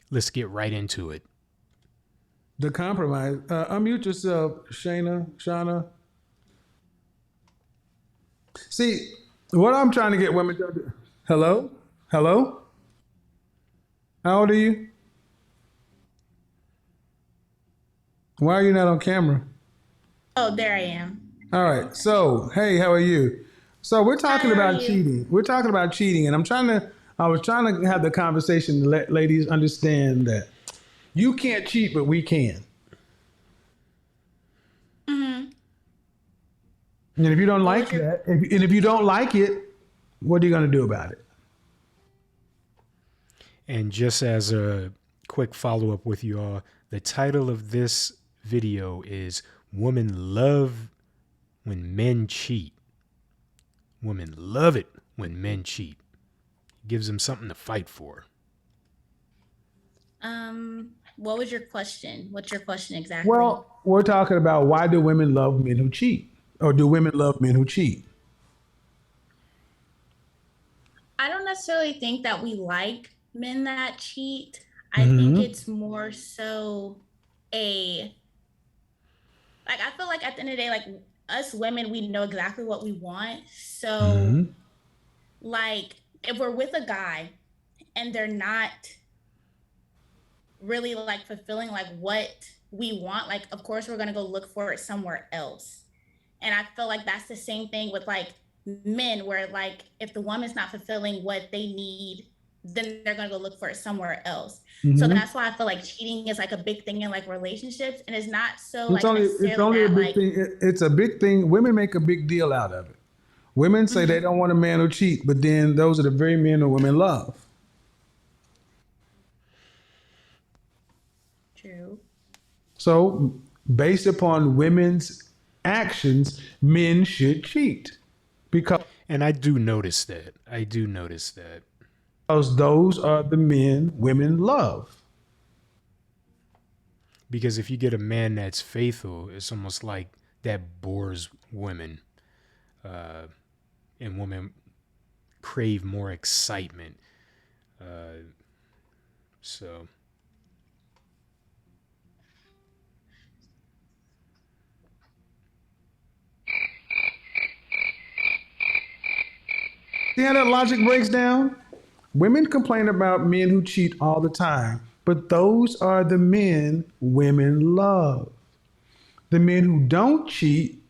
let's get right into it. The compromise. Unmute yourself, Shauna. See, what I'm trying to get women to do. Hello? Hello? How old are you? Why are you not on camera? Oh, there I am. All right. So, hey, how are you? So we're Hi, talking how are about you? cheating. We're talking about cheating, and I was trying to have the conversation to let ladies understand that you can't cheat, but we can. Mm-hmm. And if you don't What like was your that, and if you don't like it, what are you going to do about it? And just as a quick follow up with you all, the title of this video is Women Love When Men Cheat. Women love it when men cheat. It gives them something to fight for. what was your question? What's your question exactly? Well, we're talking about why do women love men who cheat, or do women love men who cheat? I don't necessarily think that we like men that cheat. I think Mm-hmm. it's more so a like I feel like at the end of the day, like us women, we know exactly what we want. So Mm-hmm. like if we're with a guy and they're not really like fulfilling like what we want, like of course we're gonna go look for it somewhere else. And I feel like that's the same thing with like men, where like if the woman's not fulfilling what they need, then they're gonna go look for it somewhere else. So Mm-hmm. that's why I feel like cheating is like a big thing in like relationships, and it's not so It's like necessarily only a that big like thing. It's a big thing. Women make a big deal out of it. Women say they mm-hmm, don't want a man who cheat, but then those are the very men that women love. true. So, based upon women's actions, men should cheat And I do notice that. I do notice that. because those are the men women love. Because if you get a man that's faithful, it's almost like that bores women. Uh, and women crave more excitement. Uh, so, See how that logic breaks down? Women complain about men who cheat all the time, but those are the men women love. The men who don't cheat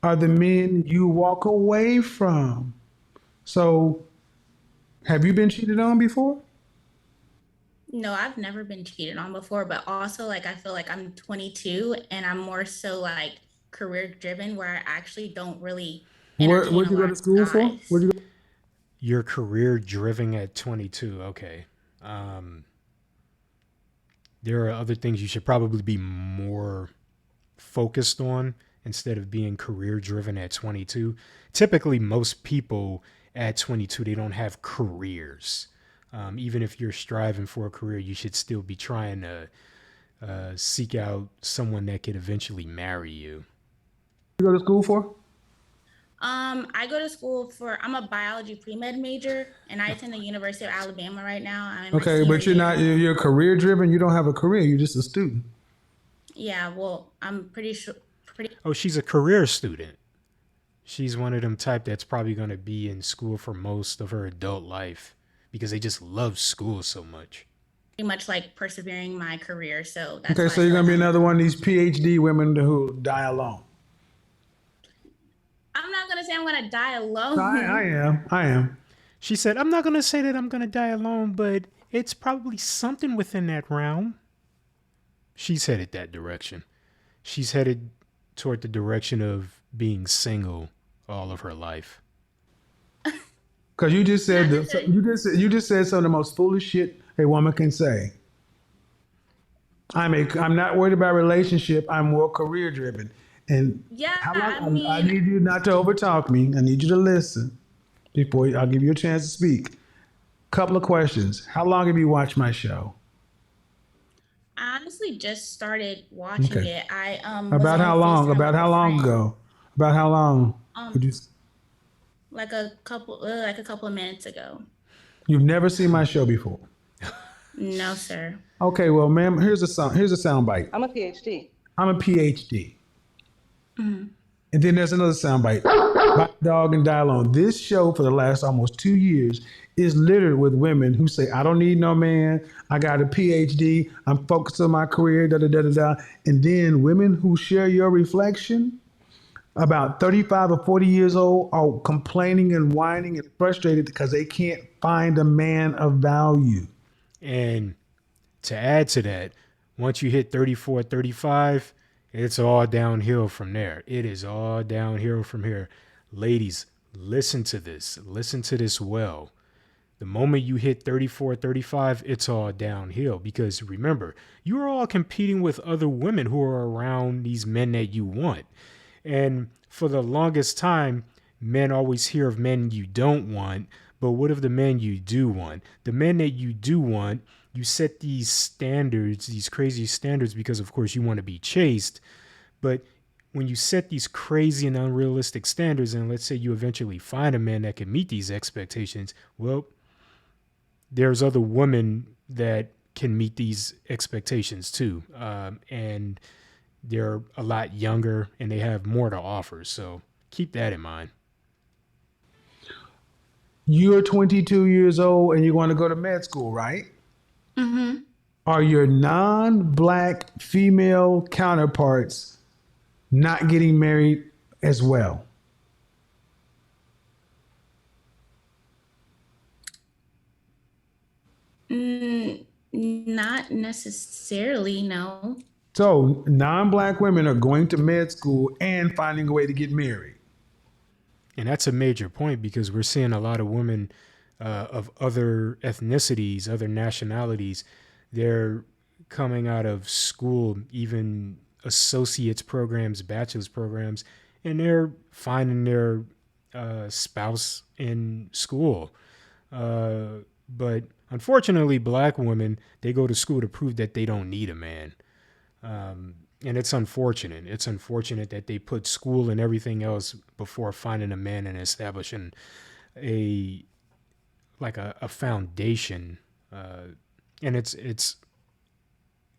are the men you walk away from. So, have you been cheated on before? No, I've never been cheated on before, but also like I feel like I'm 22 and I'm more so like career driven, where I actually don't really entertain Where'd a you go lot to of school for? Where'd guys. you go? your career driven at 22. Okay. Um, there are other things you should probably be more focused on instead of being career driven at 22. Typically, most people at 22, they don't have careers. Even if you're striving for a career, you should still be trying to seek out someone that could eventually marry you. You go to school for? I go to school for, I'm a biology pre-med major and I attend the University of Alabama right now. I'm in my Okay, senior but you're not. year. You're career driven. You don't have a career. You're just a student. Yeah, well, I'm pretty sure, pretty, Oh, she's a career student. She's one of them type that's probably going to be in school for most of her adult life because they just love school so much. pretty much like persevering my career. So that's Okay, why I so you're feel gonna like be another one of these PhD women who die alone. I'm not going to say I'm going to die I alone. am. I am. She said, I'm not going to say that I'm going to die alone, but it's probably something within that realm. She's headed that direction. She's headed toward the direction of being single all of her life. Because you just said Not the, necessarily. you just said some of the most foolish shit a woman can say. I'm not worried about relationship. I'm more career driven. And Yeah, how I long? I mean, need you not to overtalk me. I need you to listen before I'll give you a chance to speak. Couple of questions. How long have you watched my show? I honestly just started watching Okay. it. I was About on how long? FaceTime About with a how long friend. ago? About how long? Would Um you? like a couple of minutes ago. You've never seen my show before. No, sir. Okay, well, ma'am, here's a sound bite. I'm a PhD. I'm a PhD. Mhm. And then there's another soundbite. Bite Dog and Dial On. This show for the last almost 2 years is littered with women who say, I don't need no man. I got a PhD. I'm focused on my career, da da da da da. And then women who share your reflection, about 35 or 40 years old, are complaining and whining and frustrated because they can't find a man of value. And to add to that, once you hit 34, 35, it's all downhill from there. It is all downhill from here. Ladies, listen to this. Listen to this well. The moment you hit 34, 35, it's all downhill because remember, you're all competing with other women who are around these men that you want. And for the longest time, men always hear of men you don't want, but what of the men you do want? The men that you do want, you set these standards, these crazy standards, because of course you want to be chased. But when you set these crazy and unrealistic standards, and let's say you eventually find a man that can meet these expectations, well, there's other women that can meet these expectations too. And they're a lot younger and they have more to offer. So keep that in mind. You're 22 years old and you want to go to med school, right? Mm-hmm. Are your non-black female counterparts not getting married as well? Not necessarily, no. So non-black women are going to med school and finding a way to get married. And that's a major point because we're seeing a lot of women of other ethnicities, other nationalities. They're coming out of school, even associates programs, bachelor's programs, and they're finding their spouse in school. But unfortunately, black women, they go to school to prove that they don't need a man. And it's unfortunate. It's unfortunate that they put school and everything else before finding a man and establishing a a foundation. And it's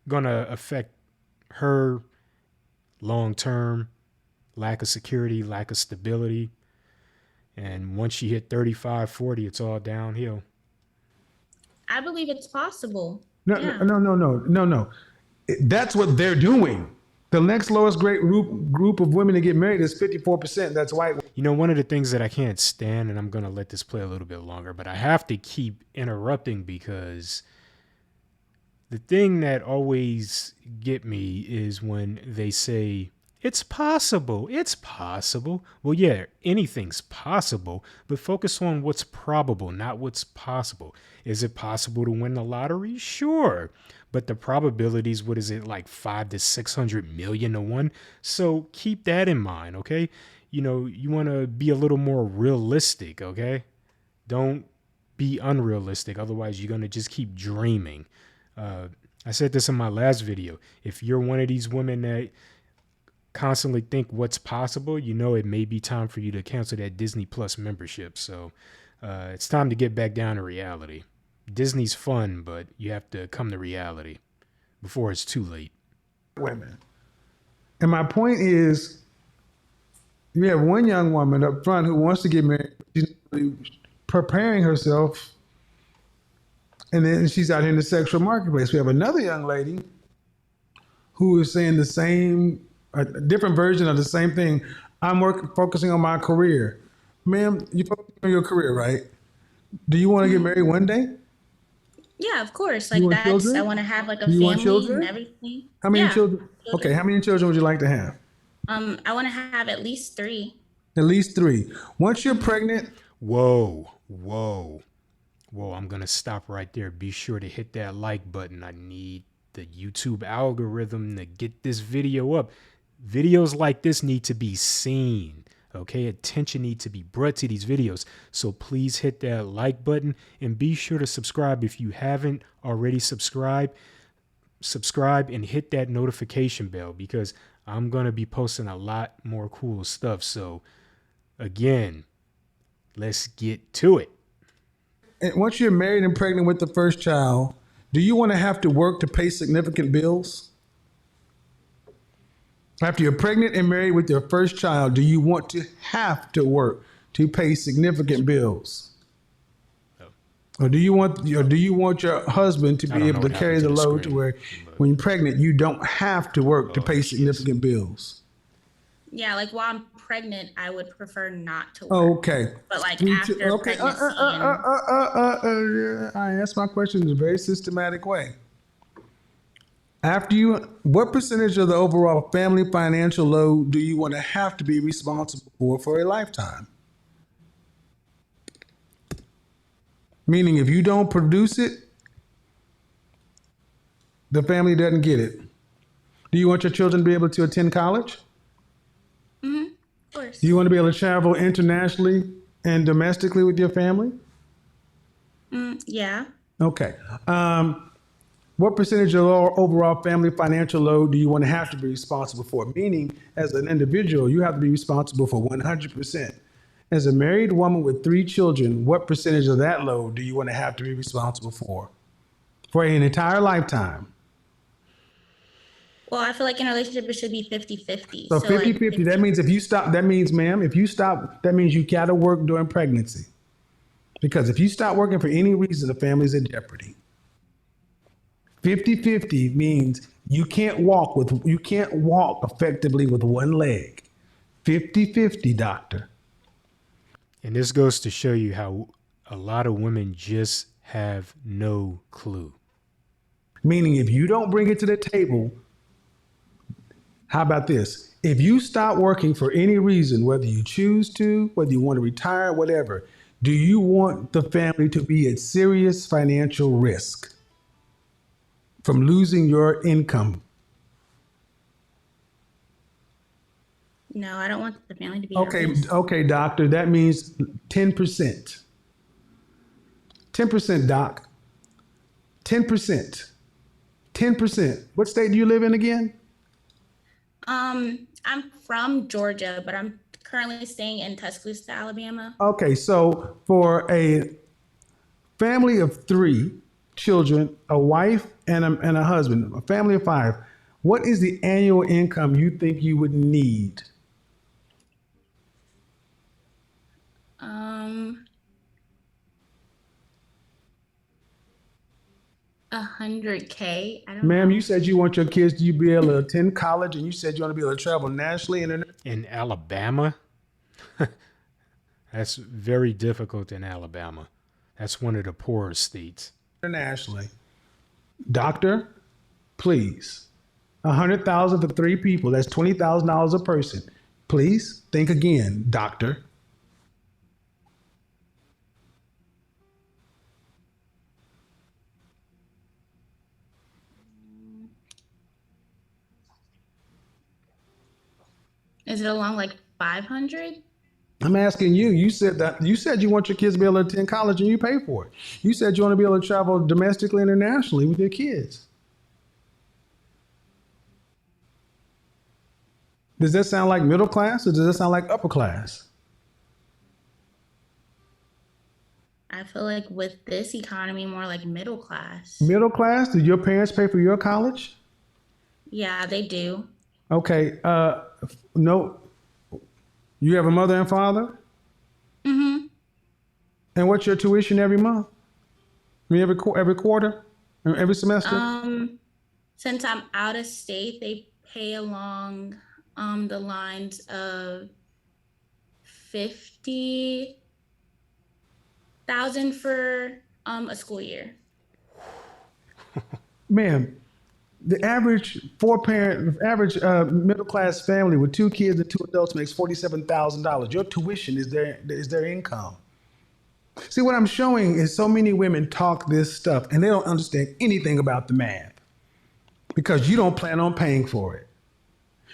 gonna affect her long term, lack of security, lack of stability. And once she hit 35, 40, it's all downhill. I believe it's possible. No, Yeah. no. That's what they're doing. The next lowest grade group of women to get married is 54%. That's white. You know, one of the things that I can't stand, and I'm going to let this play a little bit longer, but I have to keep interrupting because the thing that always get me is when they say, it's possible. It's possible. Well, yeah, anything's possible, but focus on what's probable, not what's possible. Is it possible to win the lottery? Sure. But the probabilities, what is it, like 5 to 600 million to 1? So keep that in mind, okay? You know, you want to be a little more realistic, okay? Don't be unrealistic. Otherwise, you're going to just keep dreaming. I said this in my last video. If you're one of these women that constantly think what's possible, you know it may be time for you to cancel that Disney Plus membership. So it's time to get back down to reality. Disney's fun, but you have to come to reality before it's too late. Women. And my point is, you have one young woman up front who wants to get married. She's preparing herself, and then she's out here in the sexual marketplace. We have another young lady who is saying the same, a different version of the same thing. I'm focusing on my career. Ma'am, you focus on your career, right? Do you want to get married one day? Yeah, of course. You Like want that's children? I want to have like a You want family children? and everything. How many Yeah, children? Okay, how many children would you like to have? I want to have at least 3. At least 3. Once you're pregnant, Whoa, whoa, whoa. I'm going to stop right there. Be sure to hit that like button. I need the YouTube algorithm to get this video up. Videos like this need to be seen. Okay, attention needs to be brought to these videos. So please hit that like button and be sure to subscribe if you haven't already subscribed. Subscribe and hit that notification bell because I'm going to be posting a lot more cool stuff. So again, let's get to it. and once you're married and pregnant with the first child, Do you want to have to work to pay significant bills? After you're pregnant and married with your first child, do you want to have to work to pay significant bills? No. Or do you want your husband to I be don't know able to what carry happened to the the load to screen, where but when you're pregnant, you don't have to work to pay there she is. significant bills? Yeah, like while I'm pregnant, I would prefer not to work. Okay. But like after Okay. pregnancy and I asked my question in a very systematic way. After you, what percentage of the overall family financial load do you want to have to be responsible for a lifetime? Meaning, if you don't produce it, the family doesn't get it. Do you want your children to be able to attend college? of Do you course. want to be able to travel internationally and domestically with your family? Yeah. Okay. What percentage of our overall family financial load do you want to have to be responsible for? Meaning, as an individual, you have to be responsible for 100%. As a married woman with 3 children, what percentage of that load do you want to have to be responsible for an entire lifetime? Well, I feel like in a relationship it should be 50-50. So So like 50-50. That 50. means if you stop, that means, ma'am, if you stop, that means you got to work during pregnancy. Because if you stop working for any reason, the family's in jeopardy. 50-50 means you can't walk effectively with one leg. 50-50, doctor. And this goes to show you how a lot of women just have no clue. Meaning if you don't bring it to the table, how about this? If you stop working for any reason, whether you choose to, whether you want to retire, whatever, do you want the family to be at serious financial risk from losing your income? No, I don't want the family to be at Okay, risk. okay, doctor, that means 10%. 10%, doc. 10%. 10%. What state do you live in again? I'm from Georgia, but I'm currently staying in Tuscaloosa, Alabama. Okay, so for a family of 3 children, a wife and a husband, a family of 5, what is the annual income you think you would need? Um, 100K. I don't Ma'am, you know. said you want your kids to be able to attend college, and you said you want to be able to travel nationally and In Alabama, that's very difficult in Alabama. That's one of the poorest states. internationally. Doctor, please. 100,000 for 3 people. That's $20,000 a person. Please think again, doctor. Is it along like 500? I'm asking you. You said you want your kids to be able to attend college and you pay for it. You said you want to be able to travel domestically and internationally with your kids. Does that sound like middle class or does that sound like upper class? I feel like with this economy, more like middle class. Middle class? Did your parents pay for your college? Yeah, they do. Okay. No. You have a mother and father? Mm-hmm. And what's your tuition every month? I mean, every quarter? Every semester? Since I'm out of state, they pay along the lines of 50,000 for a school year. Ma'am, the average middle class family with 2 kids and 2 adults makes $47,000. Your tuition is their income. See, what I'm showing is so many women talk this stuff and they don't understand anything about the math because you don't plan on paying for it.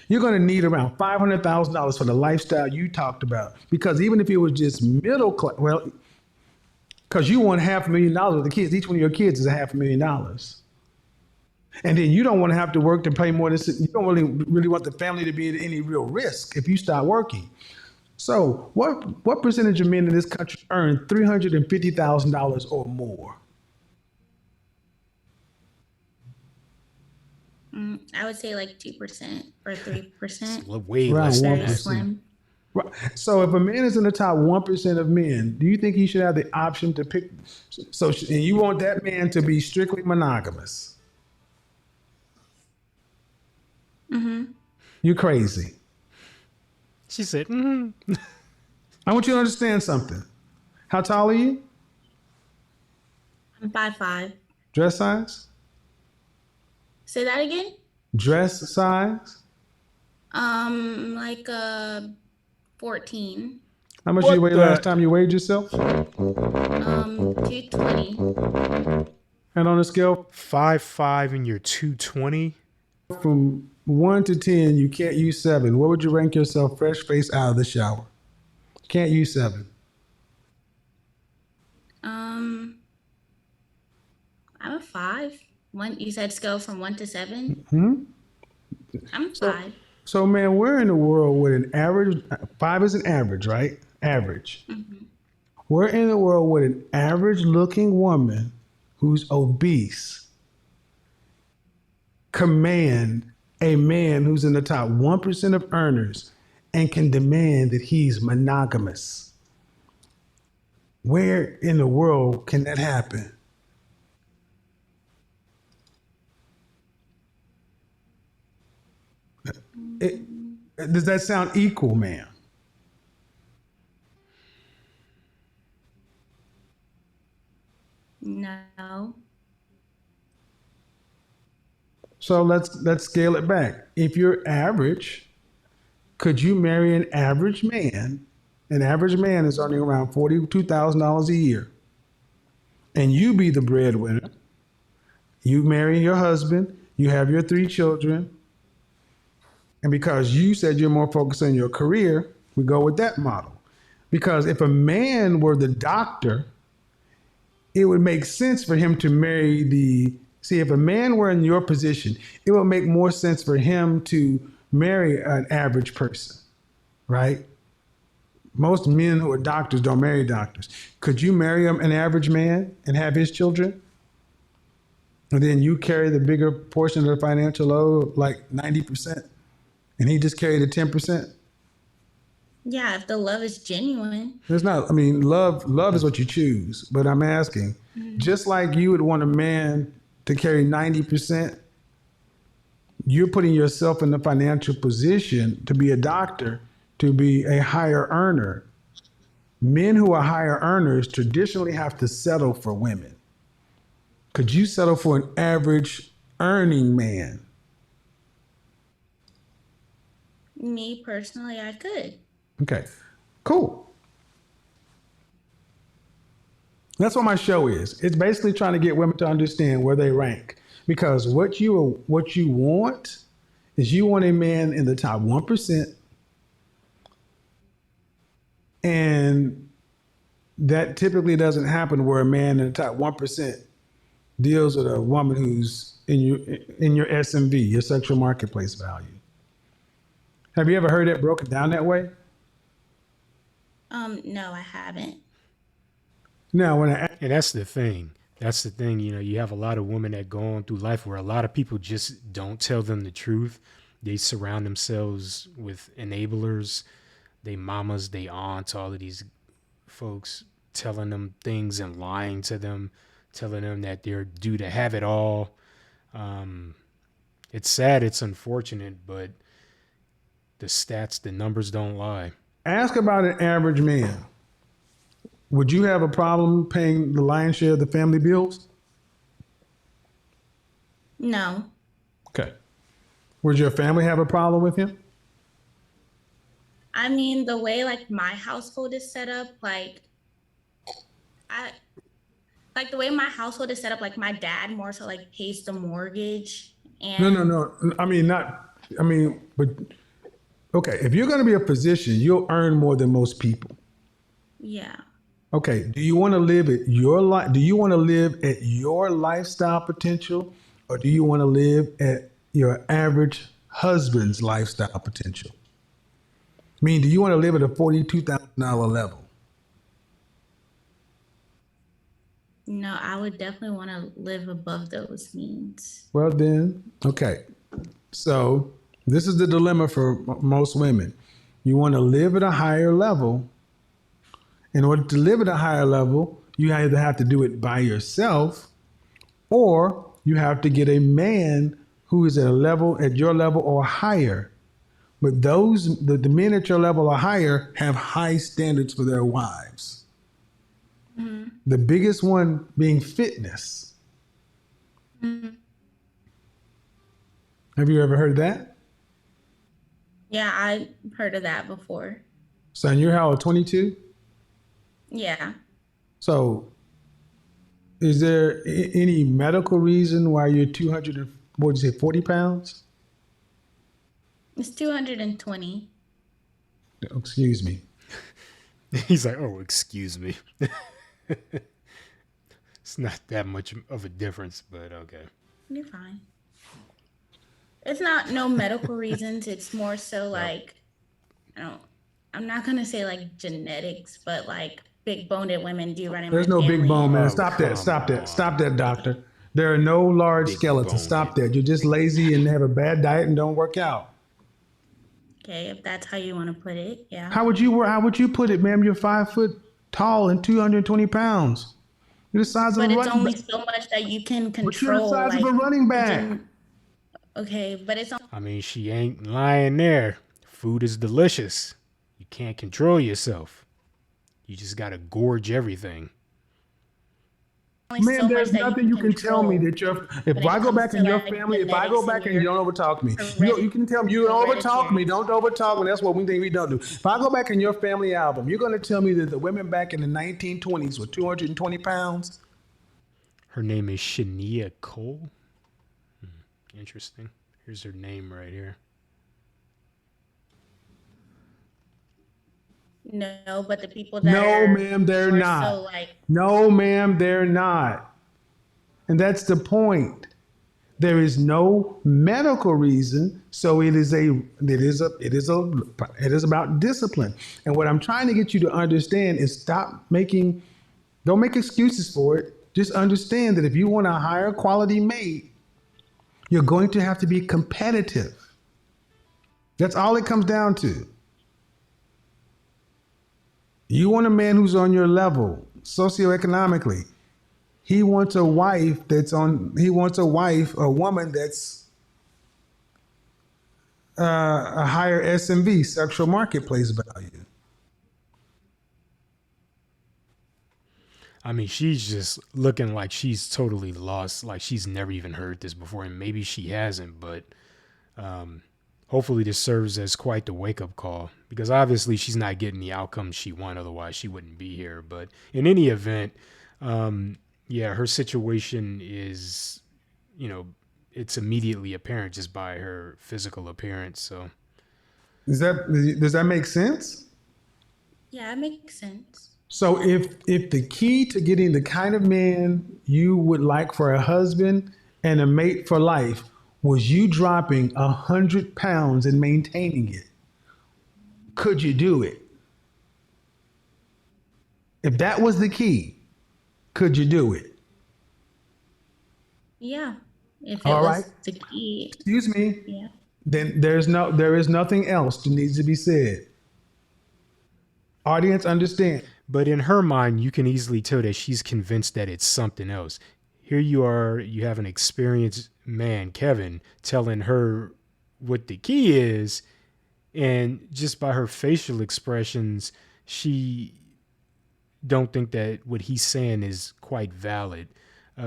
You're going to need around $500,000 for the lifestyle you talked about because even if it was just middle class, well, because you want $500,000 with the kids, each one of your kids is $500,000. And then you don't want to have to work to pay more than you don't really want the family to be at any real risk if you start working. So what percentage of men in this country earn $350,000 or more? I would say like 2% or It's 3%. way Around less than Very that. 1%. slim. Right. So if a man is in the top 1% of men, do you think he should have the option to pick? So, and you want that man to be strictly monogamous? You're crazy. She said, I want you to understand something. How tall are you? I'm 5'5". Dress size? Say that again. Dress size? Like 14. How much you what weigh last the? time you weighed yourself? 220. And on a scale 5'5" and you're 220. from 1 to 10, you can't use 7. What would you rank yourself fresh face out of the shower? Can't use 7. Um, I'm a 5. One, you said scale from 1 to 7. I'm So, 5. so man, we're in a world with an average, 5 is an average, right? Average. We're in a world with an average looking woman who's obese command a man who's in the top 1% of earners and can demand that he's monogamous. Where in the world can that happen? It, does that sound equal, ma'am? No. So let's scale it back. If you're average, could you marry an average man? An average man is earning around $42,000 a year, and you be the breadwinner. You marry your husband, you have your 3 children, and because you said you're more focused on your career, we go with that model. Because if a man were the doctor, it would make sense for him to marry the. See, if a man were in your position, it would make more sense for him to marry an average person, right? Most men who are doctors don't marry doctors. Could you marry an average man and have his children? And then you carry the bigger portion of the financial load, like 90%, and he just carried the 10%? Yeah, if the love is genuine. There's not, I mean, love is what you choose. But I'm asking, just like you would want a man to carry 90%, you're putting yourself in the financial position to be a doctor, to be a higher earner. Men who are higher earners traditionally have to settle for women. Could you settle for an average earning man? Me personally, I could. Okay, cool. That's what my show is. It's basically trying to get women to understand where they rank. Because what you want is you want a man in the top 1%, and that typically doesn't happen where a man in the top 1% deals with a woman who's in your SMV, your sexual marketplace value. Have you ever heard it broken down that way? No, I haven't. Now, And that's the thing. That's the thing. You have a lot of women that go on through life where a lot of people just don't tell them the truth. They surround themselves with enablers, they mamas, they aunts, all of these folks telling them things and lying to them, telling them that they're due to have it all. It's sad, it's unfortunate, but the stats, the numbers don't lie. ask about an average man. Would you have a problem paying the lion's share of the family bills? No. Okay. Would your family have a problem with him? I mean, the way like my household is set up, I like the way my household is set up, like my dad more so like pays the mortgage No, and no. I mean, not, I mean, but okay, if you're going to be a physician, you'll earn more than most people. yeah. Okay, do you want to live at your life? Do you want to live at your lifestyle potential, or do you want to live at your average husband's lifestyle potential? I mean, do you want to live at a $42,000 level? No, I would definitely want to live above those means. Well, then, okay. So this is the dilemma for most women. You want to live at a higher level. In order to live at a higher level, you either have to do it by yourself, or you have to get a man who is at a level at your level or higher. But the men at your level or higher have high standards for their wives. Mm-hmm. The biggest one being fitness. Mm-hmm. Have you ever heard that? Yeah, I heard of that before. Son, you're how old? 22? Yeah. So is there any medical reason why you're 200 and, what did you say, 40 pounds? It's 220. Excuse me. He's like, oh, excuse me. It's not that much of a difference, but okay. You're fine. It's not no medical reasons. It's more so like, I don't, I'm not gonna say like genetics, but like big boned women do run in There's my no family. big bone, man. Oh, Stop that. come Stop that. on. Stop that, doctor. There are no large Big skeletons. Stop boned. that. You're just lazy and have a bad diet and don't work out. Okay, if that's how you want to put it, yeah. How would you put it, ma'am? You're 5 foot tall and 220 pounds. You're the size of But a it's running only back. so much that you can But you're the control. size Like, of a running back. okay, but it's I mean, she ain't lying there. Food is delicious. You can't control yourself. You just gotta gorge everything. only Man, so much there's that nothing you can tell me control. that you're. When If it I go comes back to, in your like, family, if I go genetics back and and you your don't overtalk me, heredity- you can tell me you don't overtalk me. hereditary. Don't overtalk me. That's what we think we don't do. If I go back in your family album, you're going to tell me that the women back in the 1920s were 220 pounds. Her name is Shania Cole. Interesting. Here's her name right here. No, but the people that No, are ma'am, they're more not. so like No, ma'am, they're not. And that's the point. There is no medical reason, so it is about discipline. And what I'm trying to get you to understand is don't make excuses for it. Just understand that if you want a higher quality mate, you're going to have to be competitive. That's all it comes down to. You want a man who's on your level socioeconomically. He wants a wife a woman that's a higher SMV, sexual marketplace value. I mean, she's just looking like she's totally lost, like she's never even heard this before, and maybe she hasn't, but hopefully this serves as quite the wake-up call, because obviously she's not getting the outcome she wants, otherwise she wouldn't be here. But in any event, yeah, her situation is, it's immediately apparent just by her physical appearance. So Does that make sense? yeah, it makes sense. So if the key to getting the kind of man you would like for a husband and a mate for life was you dropping 100 pounds and maintaining it, could you do it? If that was the key, could you do it? Yeah. If it All was right. the key. Excuse me. Yeah. Then there is nothing else that needs to be said. Audience, understand. but in her mind, you can easily tell that she's convinced that it's something else. Here you are, you have an experienced man, Kevin, telling her what the key is, and just by her facial expressions, she don't think that what he's saying is quite valid,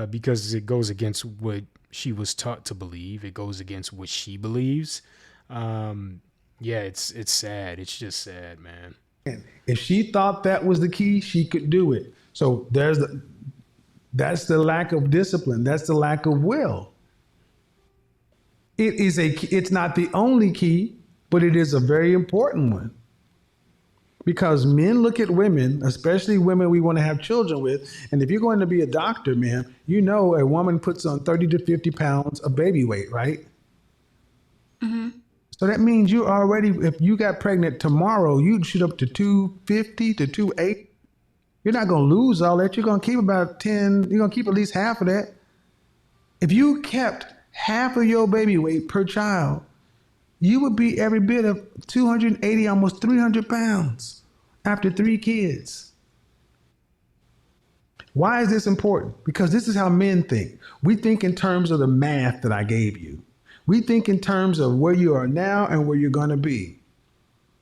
because it goes against what she was taught to believe. It goes against what she believes. Yeah, it's sad. It's just sad, man. If she thought that was the key, she could do it. So that's the lack of discipline. That's the lack of will. It's not the only key, but it is a very important one. Because men look at women, especially women we want to have children with, and if you're going to be a doctor, man, you know a woman puts on 30 to 50 pounds of baby weight, right? Mm-hmm. So that means you already, if you got pregnant tomorrow, you'd shoot up to 250 to 280. You're not going to lose all that. You're going to keep about 10, you're going to keep at least half of that. If you kept half of your baby weight per child, you would be every bit of 280, almost 300 pounds after 3 kids. Why is this important? Because this is how men think. We think in terms of the math that I gave you. We think in terms of where you are now and where you're going to be.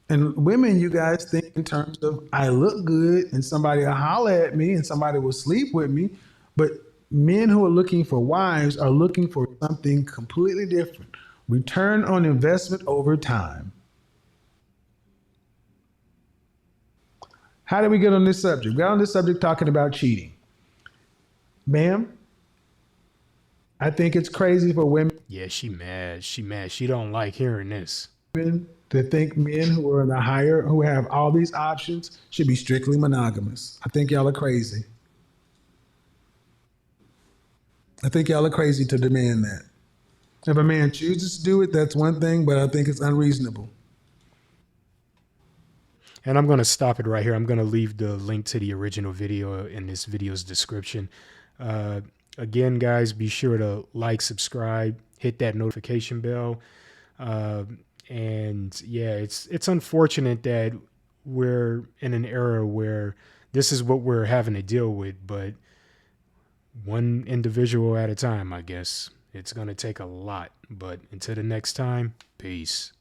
And women, you guys think in terms of I look good and somebody will holler at me and somebody will sleep with me. But men who are looking for wives are looking for something completely different. Return on investment over time. How did we get on this subject? We got on this subject talking about cheating. Ma'am, I think it's crazy for women Yeah, she mad. She mad. She don't like hearing this. to think men who are in the higher, who have all these options, should be strictly monogamous. I think y'all are crazy. I think y'all are crazy to demand that. If a man chooses to do it, that's one thing, but I think it's unreasonable. And I'm going to stop it right here. I'm going to leave the link to the original video in this video's description. Uh, Again, guys, be sure to like, subscribe, hit that notification bell. And yeah, it's unfortunate that we're in an era where this is what we're having to deal with, but one individual at a time, I guess. It's going to take a lot. But until the next time, peace.